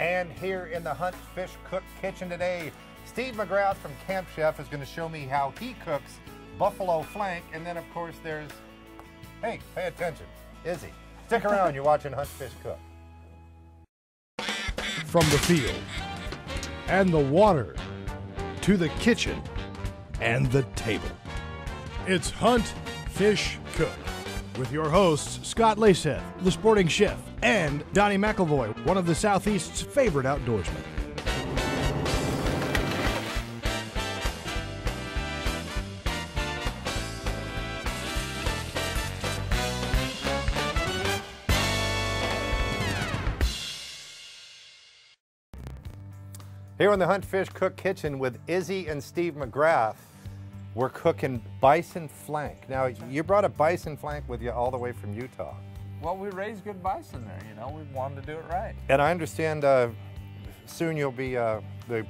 And here in the Hunt Fish Cook kitchen today, Steve McGrath from Camp Chef is going to show me how he cooks buffalo flank. And then, of course, there's, hey, pay attention, Izzy. Stick around, you're watching Hunt Fish Cook. From the field and the water to the kitchen and the table, it's Hunt Fish Cook with your hosts Scott Leysath, the sporting chef, and Donnie McElvoy, one of the Southeast's favorite outdoorsmen. Here in the Hunt Fish Cook kitchen with Izzy and Steve McGrath, we're cooking bison flank. Now, you brought a bison flank with you all the way from Utah. Well, we raised good bison there, you know. We wanted to do it right. And I understand soon you'll be the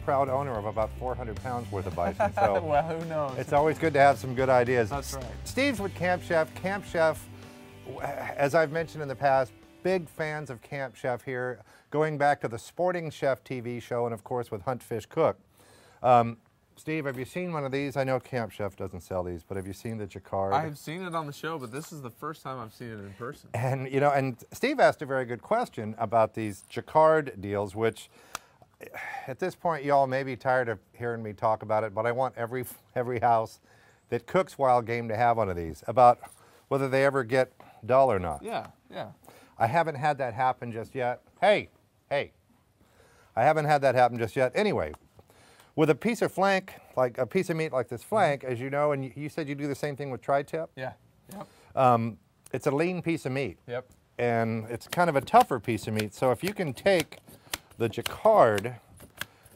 proud owner of about 400 pounds worth of bison. So well, who knows? It's always good to have some good ideas. That's right. Steve's with Camp Chef. Camp Chef, as I've mentioned in the past, big fans of Camp Chef here, going back to the Sporting Chef TV show and, of course, with Hunt Fish Cook. Steve, have you seen one of these? I know Camp Chef doesn't sell these, but have you seen the Jacquard? I've seen it on the show, but this is the first time I've seen it in person. And, you know, and Steve asked a very good question about these Jacquard deals, which at this point, y'all may be tired of hearing me talk about it, but I want every house that cooks wild game to have one of these, about whether they ever get dull or not. Yeah, yeah. I haven't had that happen just yet. Hey, I haven't had that happen just yet. Anyway, with a piece of flank, like a piece of meat like this flank, as you know, and you said you do the same thing with tri-tip? Yeah, yep. It's a lean piece of meat. Yep. And it's kind of a tougher piece of meat. So if you can take the Jacquard,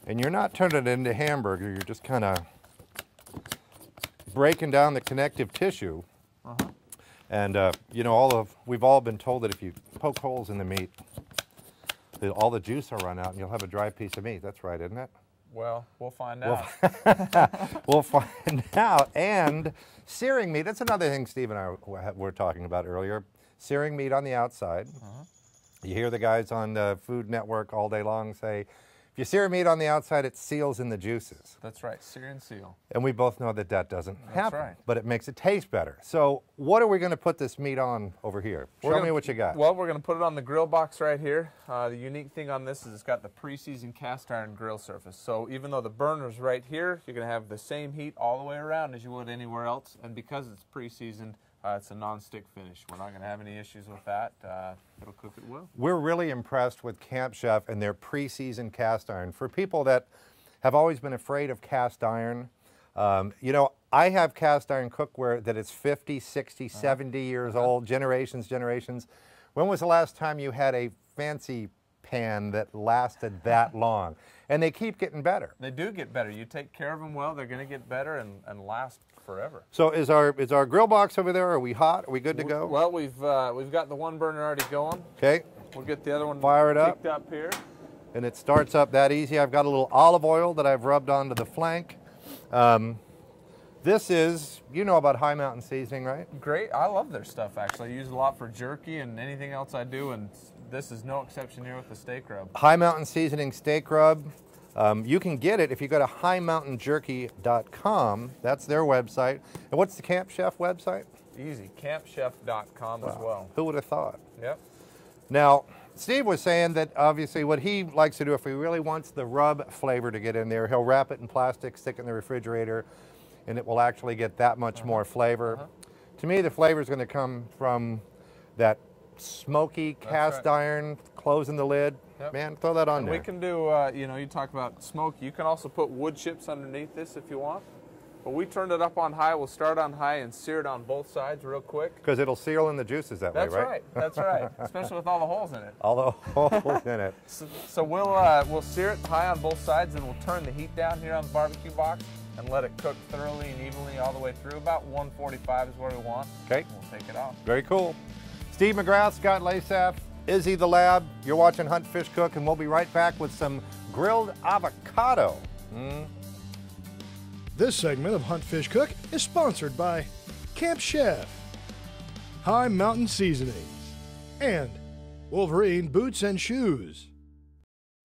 and you're not turning it into hamburger, you're just kind of breaking down the connective tissue. And you know, we've all been told that if you poke holes in the meat, that all the juice will run out and you'll have a dry piece of meat. That's right, isn't it? Well, we'll find out. We'll find out. And searing meat, that's another thing Steve and I were talking about earlier. Searing meat on the outside. You hear the guys on the Food Network all day long say, if you sear meat on the outside, it seals in the juices. That's right, sear and seal. And we both know that that doesn't happen. Right. But it makes it taste better. So what are we going to put this meat on over here? Show me what you got. Well, we're going to put it on the grill box right here. The unique thing on this is it's got the pre-seasoned cast iron grill surface. So even though the burner's right here, you're going to have the same heat all the way around as you would anywhere else. And because it's pre-seasoned, it's a non-stick finish. We're not going to have any issues with that. It'll cook it well. We're really impressed with Camp Chef and their pre-seasoned cast iron. For people that have always been afraid of cast iron, you know, I have cast iron cookware that is 50, 60, 70 years old, generations. When was the last time you had a fancy pan that lasted that long? And they keep getting better. They do get better. You take care of them well, they're going to get better and last forever. So is our grill box over there? Are we hot? Are we good to go? Well, we've got the one burner already going. Okay. We'll get the other one Fire it up. kicked up here. And it starts up that easy. I've got a little olive oil that I've rubbed onto the flank. This is, you know about High Mountain Seasoning, right? Great. I love their stuff, actually. I use it a lot for jerky and anything else I do, and this is no exception here with the steak rub. High Mountain Seasoning steak rub. You can get it if you go to highmountainjerky.com. That's their website. And what's the Camp Chef website? Easy. campchef.com as well. Who would have thought? Yep. Now, Steve was saying that obviously what he likes to do, if he really wants the rub flavor to get in there, he'll wrap it in plastic, stick it in the refrigerator, and it will actually get that much more flavor. To me, the flavor is going to come from that smoky cast iron, closing the lid. Yep. Man, throw that on there. We can do, you know, you talk about smoke. You can also put wood chips underneath this if you want. But we turned it up on high. We'll start on high and sear it on both sides real quick. Because it'll seal in the juices that way, right? That's right. Especially with all the holes in it. All the holes in it. So we'll sear it high on both sides, and we'll turn the heat down here on the barbecue box and let it cook thoroughly and evenly all the way through. About 145 is what we want. Okay. We'll take it off. Very cool. Steve McGrath, Scott Leysath, Izzy the Lab. You're watching Hunt Fish Cook, and we'll be right back with some grilled avocado. This segment of Hunt Fish Cook is sponsored by Camp Chef, High Mountain Seasonings, and Wolverine Boots and Shoes.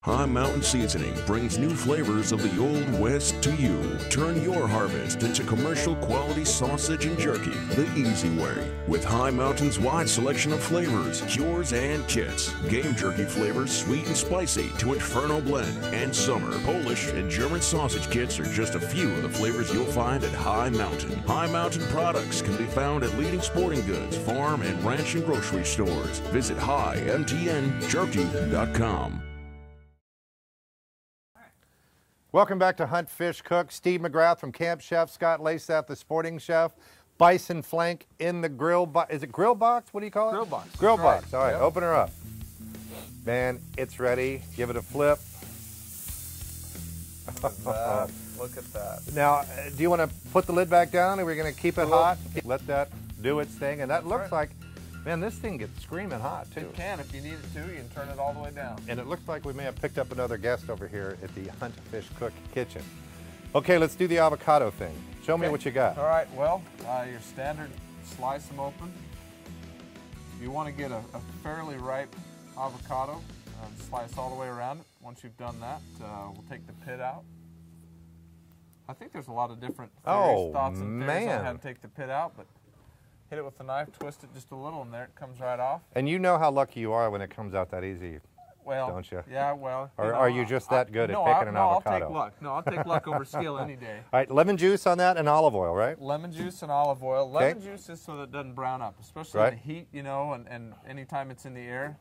High Mountain Seasoning brings new flavors of the Old West to you. Turn your harvest into commercial quality sausage and jerky the easy way. With High Mountain's wide selection of flavors, cures, and kits. Game jerky flavors sweet and spicy to Inferno Blend and Summer. Polish and German sausage kits are just a few of the flavors you'll find at High Mountain. High Mountain products can be found at leading sporting goods, farm, and ranch and grocery stores. Visit HighMTNJerky.com. Welcome back to Hunt, Fish, Cook. Steve McGrath from Camp Chef, Scott Leysath, the sporting chef. Bison flank in the grill box. Is it grill box? What do you call it? Grill box. Grill box. Right. All right, Yep. Open her up. Man, it's ready. Give it a flip. Look at that. Now, do you want to put the lid back down? Are we going to keep it hot? Let that do its thing. And that looks like, man, this thing gets screaming hot, too. It can. If you need it to, you can turn it all the way down. And it looks like we may have picked up another guest over here at the Hunt, Fish, Cook kitchen. Okay, let's do the avocado thing. Show me what you got. All right, well, your standard, slice them open. You want to get a fairly ripe avocado, slice all the way around it. Once you've done that, we'll take the pit out. I think there's a lot of different theories, thoughts and theories on how to take the pit out, but hit it with the knife, twist it just a little, and there it comes right off. And you know how lucky you are when it comes out that easy, well, don't you? Yeah, well. Or are you just that good at picking an avocado? I'll take luck. No, I'll take luck over skill any day. All right, lemon juice on that and olive oil, right? Lemon juice and olive oil. Lemon juice is so that it doesn't brown up, especially in the heat, you know, and anytime it's in the air,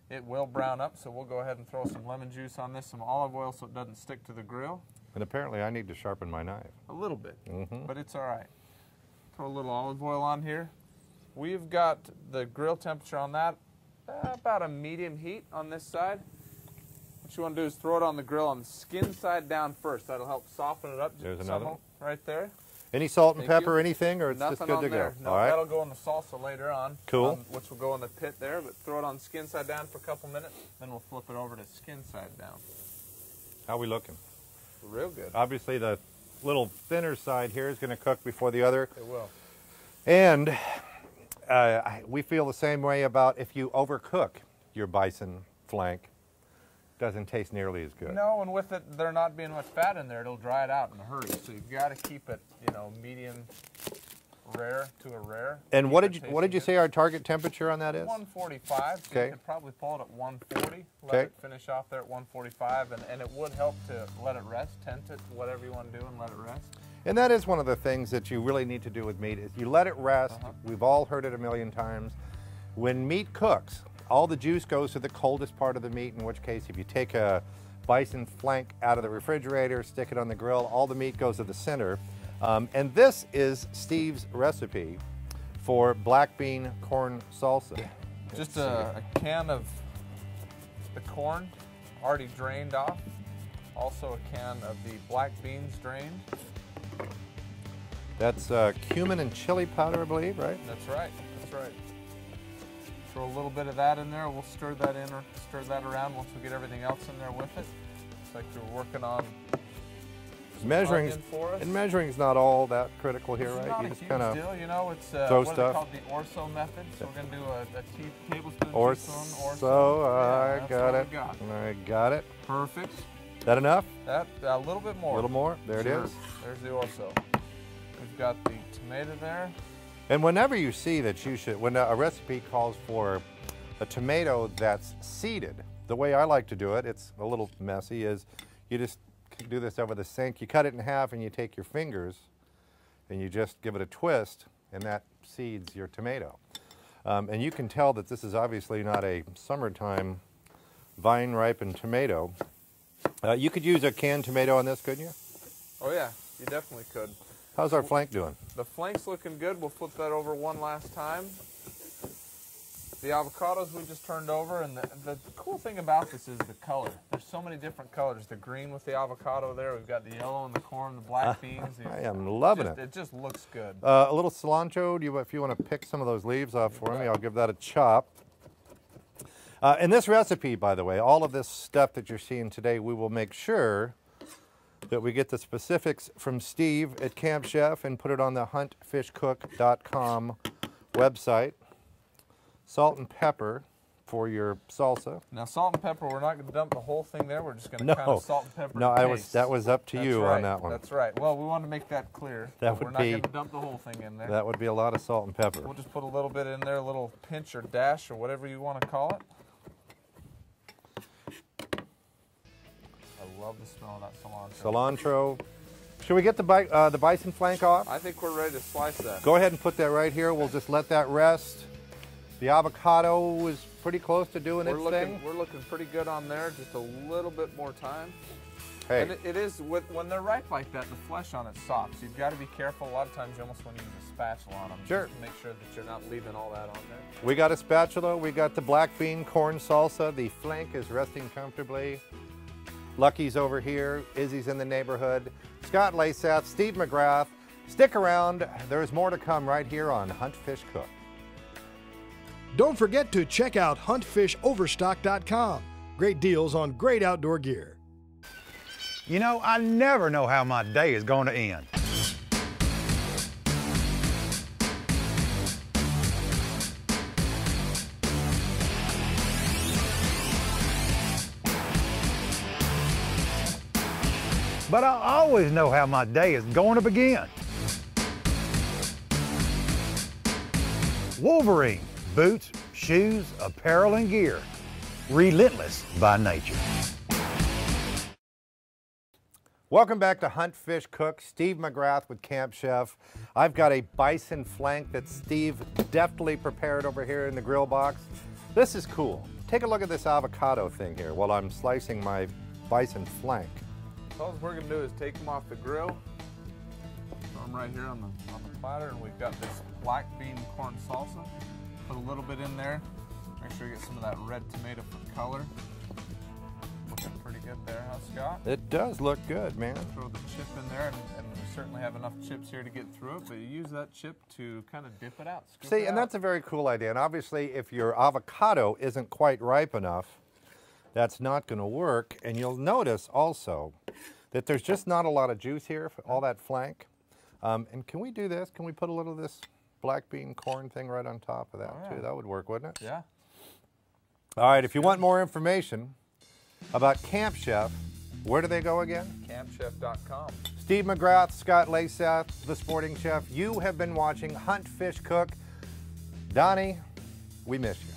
it will brown up. So we'll go ahead and throw some lemon juice on this, some olive oil so it doesn't stick to the grill. And apparently I need to sharpen my knife. A little bit, but it's all right. Throw a little olive oil on here. We've got the grill temperature on that, about a medium heat on this side. What you want to do is throw it on the grill on the skin side down first. That'll help soften it up. There's another one. Right there. Any salt and pepper, anything, or it's Nothing just good on to there. go? No, All right. that'll go in the salsa later on. Cool. Which will go in the pit there, but throw it on the skin side down for a couple minutes, then we'll flip it over to skin side down. How are we looking? Real good. Obviously the little thinner side here is going to cook before the other. It will. And we feel the same way about if you overcook your bison flank, doesn't taste nearly as good. No, and with it, there not being much fat in there, it'll dry it out in a hurry. So you've got to keep it, you know, medium rare to a rare. And what did you say our target temperature on that is? 145. So you could probably pull it at 140. Let it finish off there at 145, and it would help to let it rest, tent it, whatever you want to do, and let it rest. And that is one of the things that you really need to do with meat is you let it rest. We've all heard it a million times. When meat cooks, all the juice goes to the coldest part of the meat, in which case if you take a bison flank out of the refrigerator, stick it on the grill, all the meat goes to the center. And this is Steve's recipe for black bean corn salsa. Just a can of the corn already drained off. Also a can of the black beans drained. That's cumin and chili powder, I believe, right? That's right, that's right. Throw a little bit of that in there. We'll stir that in or stir that around once we get everything else in there with it. Looks like you're working on measuring is not all that critical here, right? Not You a just huge kind of deal, you know. It's throw what stuff. Called the orso method. So we're gonna do a tablespoon, orso. orso. I got it. I got it. Perfect. That enough? That a little bit more. A little more. There it is. There's the orso. We've got the tomato there. And whenever you see that you should, when a recipe calls for a tomato that's seeded, the way I like to do it, it's a little messy, is you just do this over the sink. You cut it in half and you take your fingers and you just give it a twist and that seeds your tomato. And you can tell that this is obviously not a summertime vine-ripened tomato. You could use a canned tomato on this, couldn't you? Oh yeah, you definitely could. How's our flank doing? The flank's looking good. We'll flip that over one last time. The avocados we just turned over, and the cool thing about this is the color. There's so many different colors. The green with the avocado there. We've got the yellow and the corn, the black beans. I am loving it. It just looks good. A little cilantro. If you want to pick some of those leaves off for me, I'll give that a chop. In this recipe, by the way, all of this stuff that you're seeing today, we will make sure that we get the specifics from Steve at Camp Chef and put it on the huntfishcook.com website. Salt and pepper for your salsa. Now, salt and pepper, we're not going to dump the whole thing there. We're just going to No. kind of salt and pepper No, the taste. that was up to That's you right. on that one. That's right. Well, we want to make that clear. That We're would not be- going to dump the whole thing in there. That would be a lot of salt and pepper. We'll just put a little bit in there, a little pinch or dash or whatever you want to call it. I love the smell of that cilantro. Cilantro. Should we get the bison flank off? I think we're ready to slice that. Go ahead and put that right here. We'll just let that rest. The avocado is pretty close to doing its thing. We're looking pretty good on there. Just a little bit more time. Hey, And it is, when they're ripe like that, the flesh on it's soft. So you've got to be careful. A lot of times you almost want to use a spatula on them. Sure. Just to make sure that you're not leaving all that on there. we got a spatula. We got the black bean corn salsa. The flank is resting comfortably. Lucky's over here. Izzy's in the neighborhood. Scott Leysath, Steve McGrath. Stick around. There's more to come right here on Hunt, Fish, Cook. Don't forget to check out huntfishoverstock.com. Great deals on great outdoor gear. You know, I never know how my day is going to end. But I always know how my day is going to begin. Wolverine, boots, shoes, apparel, and gear. Relentless by nature. Welcome back to Hunt, Fish, Cook. Steve McGrath with Camp Chef. I've got a bison flank that Steve deftly prepared over here in the grill box. This is cool. Take a look at this avocado thing here while I'm slicing my bison flank. So all we're going to do is take them off the grill. Throw them right here on the platter. And we've got this black bean corn salsa. Put a little bit in there. Make sure you get some of that red tomato for color. Looking pretty good there, huh, Scott? It does look good, man. Throw the chip in there, and we certainly have enough chips here to get through it, but you use that chip to kind of dip it out. Scoop See, it and out. that's a very cool idea. And obviously, if your avocado isn't quite ripe enough, that's not going to work. And you'll notice also that there's just not a lot of juice here for all that flank. And can we do this? Can we put a little of this black bean corn thing right on top of that, too? That would work, wouldn't it? Yeah. All right, if you want more information about Camp Chef, where do they go again? Campchef.com. Steve McGrath, Scott Leysath, the Sporting Chef. You have been watching Hunt, Fish, Cook. Donnie, we miss you.